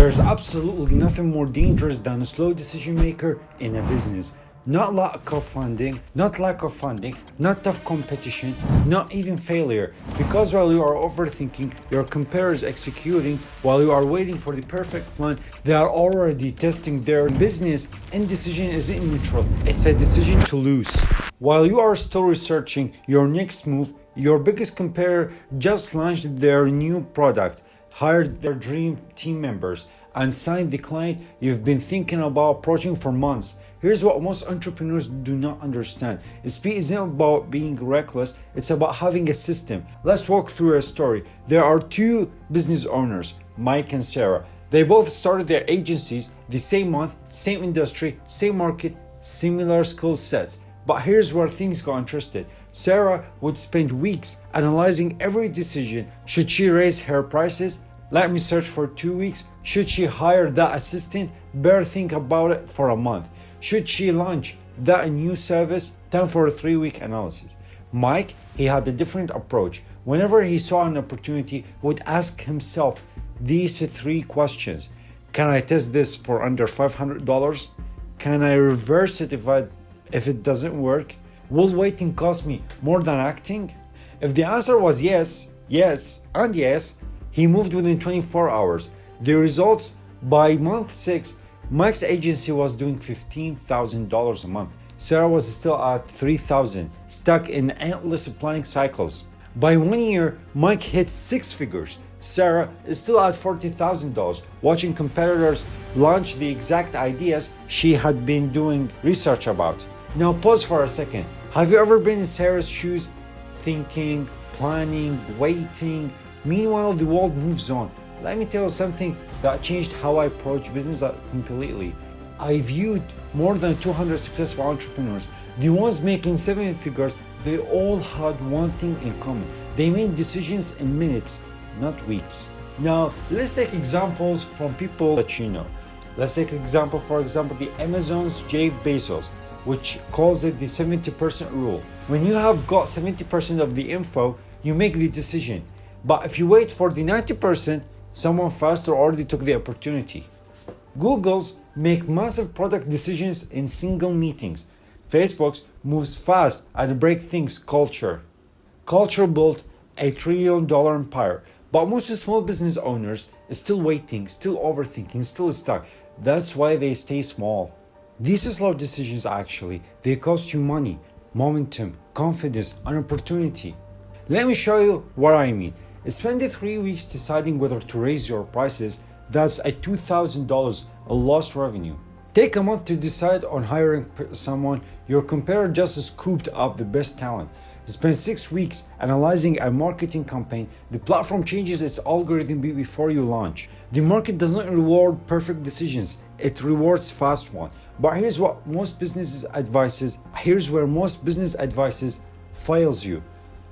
There's absolutely nothing more dangerous than a slow decision maker in a business. Not lack of funding, not tough competition, not even failure. Because while you are overthinking, your competitor is executing. While you are waiting for the perfect plan, they are already testing their business. Indecision isn't neutral, it's a decision to lose. While you are still researching your next move, your biggest competitor just launched their new product, hired their dream team members, and signed the client you've been thinking about approaching for months. Here's what most entrepreneurs do not understand. Speed isn't about being reckless, it's about having a system. Let's walk through a story. There are two business owners, Mike and Sarah. They both started their agencies the same month, same industry, same market, similar skill sets. But here's where things got interesting. Sarah would spend weeks analyzing every decision. Should she raise her prices? Let me search for 2 weeks. Should she hire that assistant? Better think about it for a month. Should she launch that new service? Time for a 3-week analysis. Mike, he had a different approach. Whenever he saw an opportunity, would ask himself these 3 questions. Can I test this for under $500? Can I reverse it if it doesn't work? Will waiting cost me more than acting? If the answer was yes, and yes, he moved within 24 hours. The results, by month 6, Mike's agency was doing $15,000 a month. Sarah was still at $3,000, stuck in endless planning cycles. By 1 year, Mike hit 6 figures. Sarah is still at $40,000, watching competitors launch the exact ideas she had been doing research about. Now pause for a second. Have you ever been in Sarah's shoes, thinking, planning, waiting? Meanwhile, the world moves on. Let me tell you something that changed how I approach business completely. I viewed more than 200 successful entrepreneurs. The ones making 7 figures, they all had one thing in common. They made decisions in minutes, not weeks. Now, let's take examples from people that you know. Let's take example, for example, the Amazon's Jeff Bezos, which calls it the 70% rule. When you have got 70% of the info, you make the decision. But if you wait for the 90%, someone faster already took the opportunity. Google's make massive product decisions in single meetings. Facebook's moves fast and break things culture. Culture built a $1 trillion empire. But most small business owners are still waiting, still overthinking, still stuck. That's why they stay small. These slow decisions actually, they cost you money, momentum, confidence, and opportunity. Let me show you what I mean. Spend 3 weeks deciding whether to raise your prices. That's a $2,000 lost revenue. Take a month to decide on hiring someone. Your competitor just scooped up the best talent. Spend 6 weeks analyzing a marketing campaign. The platform changes its algorithm before you launch. The market doesn't reward perfect decisions, it rewards fast ones. But here's where most business advices fails you.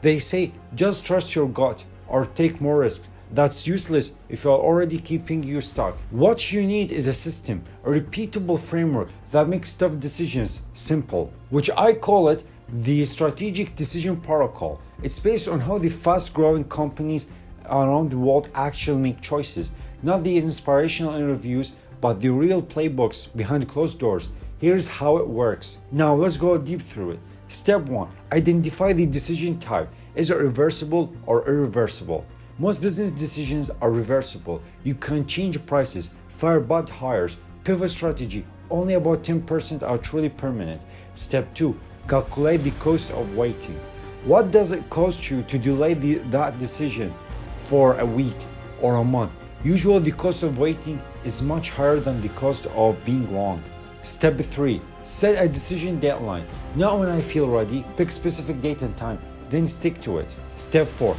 They say just trust your gut or take more risks. That's useless if you're already keeping you stuck. What you need is a system, a repeatable framework that makes tough decisions simple, which I call it the strategic decision protocol. It's based on how the fast-growing companies around the world actually make choices, not the inspirational interviews, but the real playbooks behind closed doors. Here's how it works. Now let's go deep through it. Step 1. Identify the decision type. Is it reversible or irreversible? Most business decisions are reversible. You can change prices, fire bad hires, pivot strategy. Only about 10% are truly permanent. Step 2. Calculate the cost of waiting. What does it cost you to delay that decision for a week or a month? Usually the cost of waiting is much higher than the cost of being wrong. Step 3. Set a decision deadline. Not when I feel ready, pick specific date and time, then stick to it. Step 4.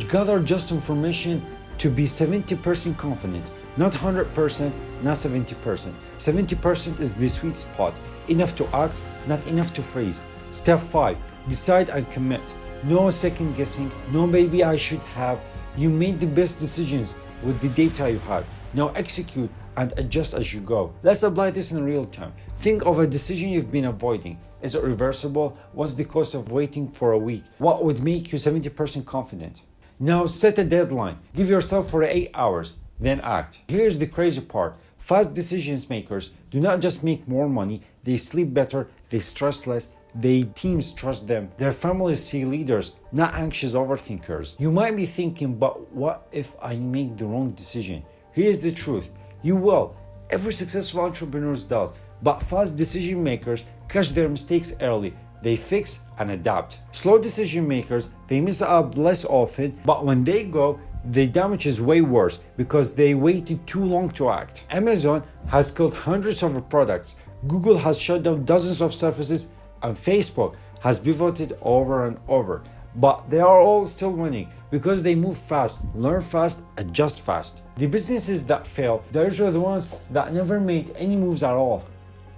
Gather just information to be 70% confident, not 100%, not 70%. 70% is the sweet spot, enough to act, not enough to freeze. Step 5. Decide and commit. No second guessing, no maybe I should have. You made the best decisions with the data you had. Now execute and adjust as you go. Let's apply this in real time. Think of a decision you've been avoiding. Is it reversible? What's the cost of waiting for a week? What would make you 70% confident? Now set a deadline. Give yourself 48 hours. then act. Here's the crazy part. Fast decisions makers do not just make more money, they sleep better, they stress less, their teams trust them, their families see leaders, not anxious overthinkers. You might be thinking, but what if I make the wrong decision? Here's the truth. You will. Every successful entrepreneur does. But fast decision makers catch their mistakes early. They fix and adapt. Slow decision makers, they mess up less often, but when they go, the damage is way worse because they waited too long to act. Amazon has killed hundreds of products, Google has shut down dozens of services, and Facebook has pivoted over and over. But they are all still winning because they move fast, learn fast, adjust fast. The businesses that fail, those are the ones that never made any moves at all.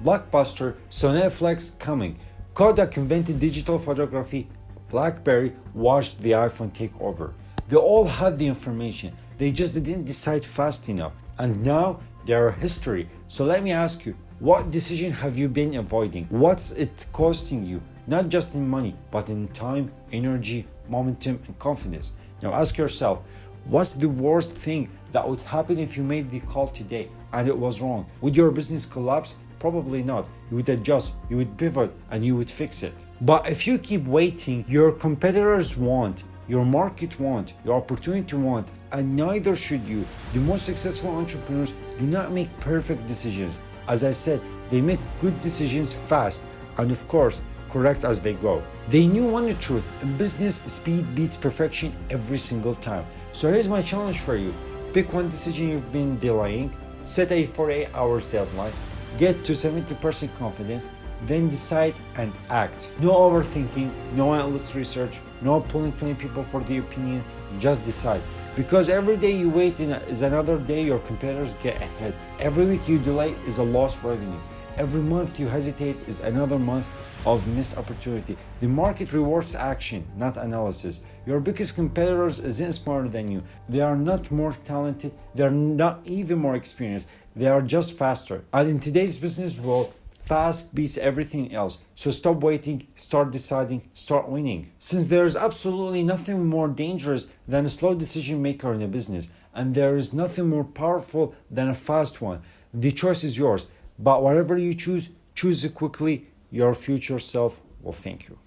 Blockbuster saw Netflix coming. Kodak invented digital photography. BlackBerry watched the iPhone take over. They all had the information. They just didn't decide fast enough. And now they are history. So let me ask you, what decision have you been avoiding? What's it costing you? Not just in money, but in time, energy, momentum, and confidence. Now ask yourself, what's the worst thing that would happen if you made the call today and it was wrong? Would your business collapse? Probably not. You would adjust, you would pivot, and you would fix it. But if you keep waiting, your competitors won't, your market won't, your opportunity won't, and neither should you. The most successful entrepreneurs do not make perfect decisions. As I said, they make good decisions fast, and of course, correct as they go. They knew one truth: in business, speed beats perfection every single time. So here's my challenge for you. Pick one decision you've been delaying, set a 48 hours deadline, get to 70% confidence, then decide and act. No overthinking, no endless research, no pulling 20 people for the opinion, just decide. Because every day you wait is another day your competitors get ahead. Every week you delay is a lost revenue. Every month you hesitate is another month of missed opportunity. The market rewards action, not analysis. Your biggest competitors isn't smarter than you. They are not more talented. They are not even more experienced. They are just faster. And in today's business world, fast beats everything else. So stop waiting, start deciding, start winning. Since there is absolutely nothing more dangerous than a slow decision maker in a business, and there is nothing more powerful than a fast one, the choice is yours. But whatever you choose, choose it quickly. Your future self will thank you.